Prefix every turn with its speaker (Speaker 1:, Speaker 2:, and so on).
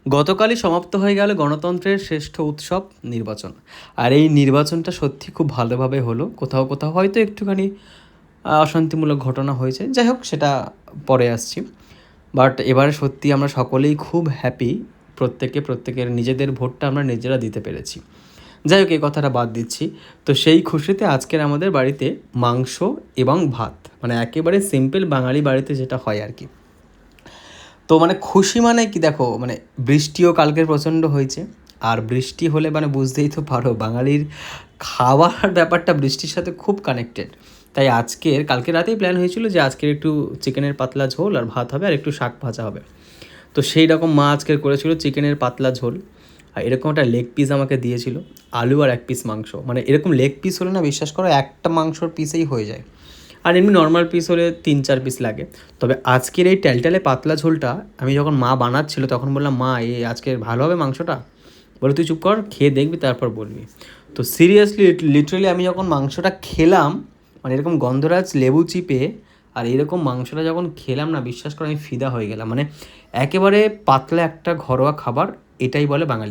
Speaker 1: গতকালই সমাপ্ত হয়ে গেল গণতন্ত্রের শ্রেষ্ঠ উৎসব নির্বাচন। আর এই নির্বাচনটা সত্যি খুব ভালোভাবে হলো। কোথাও কোথাও হয়তো একটুখানি অশান্তিমূলক ঘটনা হয়েছে, যাই হোক সেটা পরে আসছি। বাট এবারে সত্যি আমরা সকলেই খুব হ্যাপি, প্রত্যেকের নিজেদের ভোটটা আমরা নিজেরা দিতে পেরেছি। যাই হোক এই কথাটা বাদ দিচ্ছি। তো সেই খুশিতে আজকের আমাদের বাড়িতে মাংস এবং ভাত, মানে একেবারে সিম্পল বাঙালি বাড়িতে যেটা হয় আর কি। তো মানে খুশি মানে কি, দেখো মানে বৃষ্টিও কালকের প্রচণ্ড হয়েছে। আর বৃষ্টি হলে মানে বুঝতেই তো পারো বাঙালির খাওয়ার ব্যাপারটা বৃষ্টির সাথে খুব কানেক্টেড। তাই কালকে রাতেই প্ল্যান হয়েছিল যে আজকের একটু চিকেনের পাতলা ঝোল আর ভাত হবে আর একটু শাক ভাজা হবে। তো সেই রকম মা আজকের করেছিল চিকেনের পাতলা ঝোল, আর এরকম একটা লেগ পিস আমাকে দিয়েছিল, আলু আর এক পিস মাংস। মানে এরকম লেগ পিস হলে না, বিশ্বাস করো একটা মাংসর পিসেই হয়ে যায়। আর এমনি নর্মাল পিস হলে 3-4 পিস লাগে। তবে আজকের এই ট্যালট্যালে পাতলা ঝোলটা আমি যখন মা বানাচ্ছিল তখন বললাম, মা আজকের ভালো হবে মাংসটা? বলে তুই চুপ কর, খেয়ে দেখবি তারপর বলবি। তো সিরিয়াসলি লিটারালি আমি যখন মাংসটা খেলাম, মানে এরকম গন্ধরাজ লেবু চিপে আর এরকম মাংসটা যখন খেলাম না, বিশ্বাস করে আমি ফিদা হয়ে গেলাম। মানে একেবারে পাতলা একটা ঘরোয়া খাবার, এটাই বলে বাঙালি।